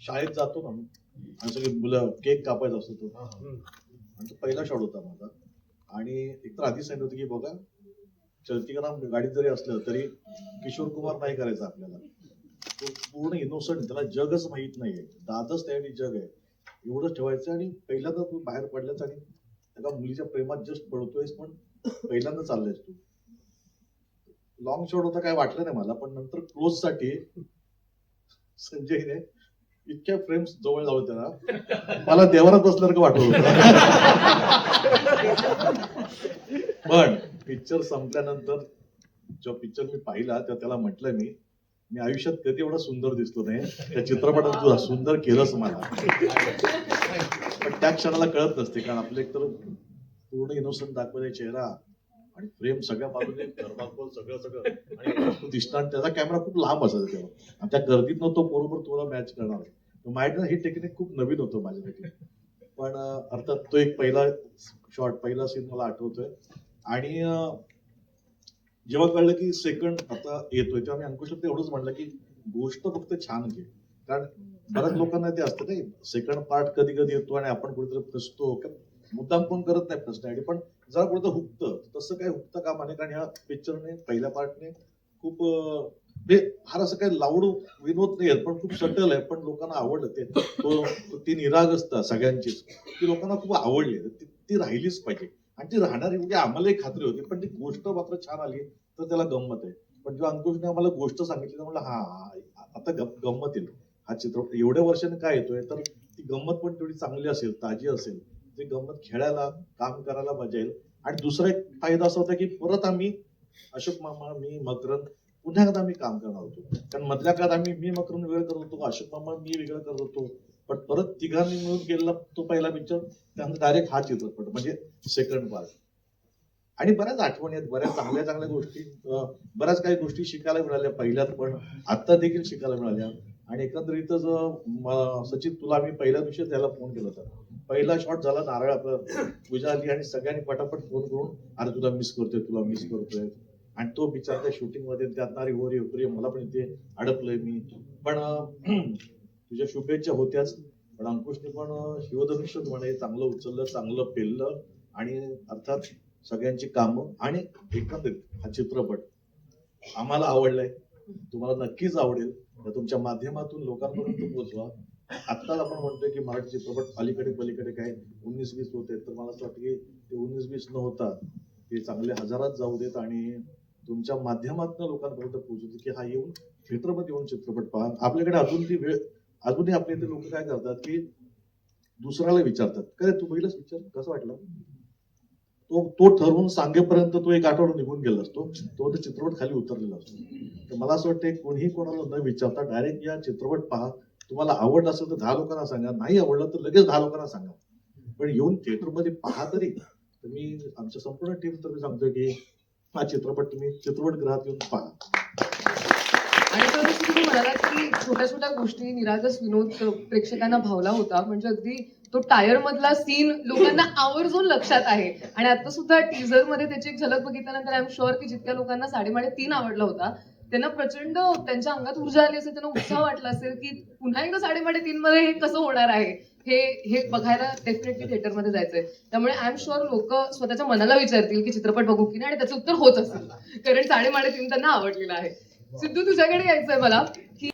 शाळेत जातो ना आणि सगळी मुलं केक कापायचा असतो तो आणि तो पहिला शॉट होता माझा. आणि एकतर आधी सांगितलं होतं की बघा चलती का नाम गाडीत जरी असलं तरी किशोर कुमार नाही करायचा आपल्याला. तो पूर्ण इनोसंट, त्याला जगच माहित नाहीये, दादच त्यासाठी जग आहे एवढंच ठेवायचं. आणि पहिल्यांदा तू बाहेर पडल्यास आणि एका मुलीच्या प्रेमात जस्ट पडतोयस, पण पहिल्यांदा चाललायस तू. लॉंग शॉट होता काय वाटलं नाही मला, पण नंतर क्लोज साठी संजयने इतक्या फ्रेम्स जवळ लावलं त्याला, मला देवारात बसल्यासारखं वाटत होतं. पण पिक्चर संपल्यानंतर जो पिक्चर मी पाहिला तेव्हा त्याला म्हटलं मी आयुष्यात कधी एवढा सुंदर दिसतो नाही, त्या चित्रपटात तू सुंदर केलंस मला. पण त्या क्षणाला कळत नसते, कारण आपलं एकतर पूर्ण इनोसंट दाखवले चेहरा आणि प्रेम सगळ्या बाजूने थर्माकोल सगळं सगळं आणि तो दिसणार. त्याचा कॅमेरा खूप लांब असायचा तेव्हा आणि त्या गर्दीतनं तो बरोबर तुला मॅच करणार. माझ्याकडे हे टेक्निक खूप नवीन होतं माझ्यासाठी. पण अर्थात तो एक पहिला शॉट, पहिला सीन मला आठवतोय. आणि जेव्हा कळलं की सेकंड आता येतोय तेव्हा मी अंकुशला एवढंच म्हटलं की गोष्ट फक्त छान घे. कारण बऱ्याच लोकांना ते असतं नाही, सेकंड पार्ट कधी कधी येतो आणि आपण कुठेतरी फसतो, मुद्दाम कोण करत नाही फसण्यासाठी, पण जरा कुठं हुकतं. तसं काही हुकतं कामा नये, कारण ह्या पिक्चरने पहिल्या पार्टने खूप फार असं काही लाऊड विनोद नाही आहेत, पण खूप सटल आहे, पण लोकांना आवडलं ते. ती निरागसता सगळ्यांचीच ती लोकांना खूप आवडली, ती राहिलीच पाहिजे आणि ती राहणारी म्हणजे आम्हालाही खात्री होती. पण ती गोष्ट मात्र छान आली तर त्याला गंमत आहे. पण जेव्हा अंकुशने आम्हाला गोष्ट सांगितली तर म्हणलं हा आता गंमत येईल. हा चित्रपट एवढ्या वर्षाने काय येतोय तर ती गंमत पण तेवढी चांगली असेल, ताजी असेल, ती गंमत खेळायला काम करायला मजा येईल. आणि दुसरा एक फायदा असा होता की परत आम्ही अशोक मामा, मी, मकरंद पुन्हा एकदा आम्ही काम करणार होतो. कारण मधल्या काळात मी मकरंद वेगळं करत होतो, अशोक मामा मी वेगळं करत होतो. पण परत तिघांनी मिळून केलेला तो पहिला पिक्चर, त्यानंतर डायरेक्ट हा चित्रपट म्हणजे सेकंड पार्ट. आणि बऱ्याच आठवणी आहेत, बऱ्याच चांगल्या चांगल्या गोष्टी, बऱ्याच काही गोष्टी शिकायला मिळाल्या पहिल्यात, पण आता देखील शिकायला मिळाल्या. आणि एकंदरीतच सचिन तुला मी पहिल्या दिवशी त्याला फोन केला होता. पहिला शॉट झाला, नारळ आपलं पूजा आली आणि सगळ्यांनी पटापट फोन करून अरे तुला मिस करतोय, तुला मिस करतोय. आणि तो बिचार त्या शूटिंग मध्ये त्यात नारी होरी मला पण इथे अडकलोय मी. पण तुझ्या शुभेच्छा होत्याच, पण अंकुशने पण शिवधनुष्य म्हणे चांगलं उचललं, चांगलं पेललं. आणि अर्थात सगळ्यांची कामं आणि एकंदरीत हा चित्रपट आम्हाला आवडलाय, तुम्हाला नक्कीच आवडेल. तर तुमच्या माध्यमातून लोकांपर्यंत पोहोचवा. आत्ताच आपण म्हणतोय की मराठी चित्रपट अलीकडे पलीकडे काय 19-20 होते, तर मला असं वाटतं की ते 19-20 न होता ते चांगले हजारात जाऊ देत आणि तुमच्या माध्यमातून लोकांपर्यंत पोहोचू दे की हा येऊन थिएटरमध्ये येऊन चित्रपट पहा. आपल्याकडे अजून ती वेळ, अजूनही आपल्या इथे लोक काय करतात की दुसऱ्याला विचारतात, काय तू बघितलंस पिक्चर कसं वाटलं, तो ठरवून सांगेपर्यंत तो एक आठवडा निघून गेला असतो, तो चित्रपट खाली उतरलेला असतो. तर मला असं वाटतं कोणीही कोणाला न विचारता डायरेक्ट या चित्रपट पहा. तुम्हाला आवडलं असेल तर 10 लोकांना सांगा, नाही आवडलं तर लगेच 10 लोकांना सांगा, पण येऊन थिएटरमध्ये पहा तरी. तर मी आमच्या संपूर्ण टीम तर सांगतोय की हा चित्रपट तुम्ही चित्रपटगृहात येऊन पहा. आणि तो जसं तुम्ही म्हणालात की छोट्या छोट्या गोष्टी, निरागस विनोद प्रेक्षकांना भावला होता. म्हणजे अगदी तो टायर मधला सीन लोकांना आवर्जून लक्षात आहे. आणि आता सुद्धा टीझर मध्ये त्याची एक झलक बघितल्यानंतर आय एम शुअर की जितक्या लोकांना साडेमाडे 3 आवडला होता, त्यांना प्रचंड त्यांच्या अंगात ऊर्जा आली असेल, त्यांना उत्साह वाटला असेल की पुन्हा एकदा साडेमाडे 3 मध्ये हे कसं होणार आहे, हे बघायला डेफिनेटली थिएटरमध्ये जायचंय. त्यामुळे आय एम शुअर लोक स्वतःच्या मनाला विचारतील की चित्रपट बघू की नाही, आणि त्याचं उत्तर होत असेल, कारण साडेमाडे 3 त्यांना आवडलेलं आहे. सिद्धू, तुझ्याकडे यायचंय मला की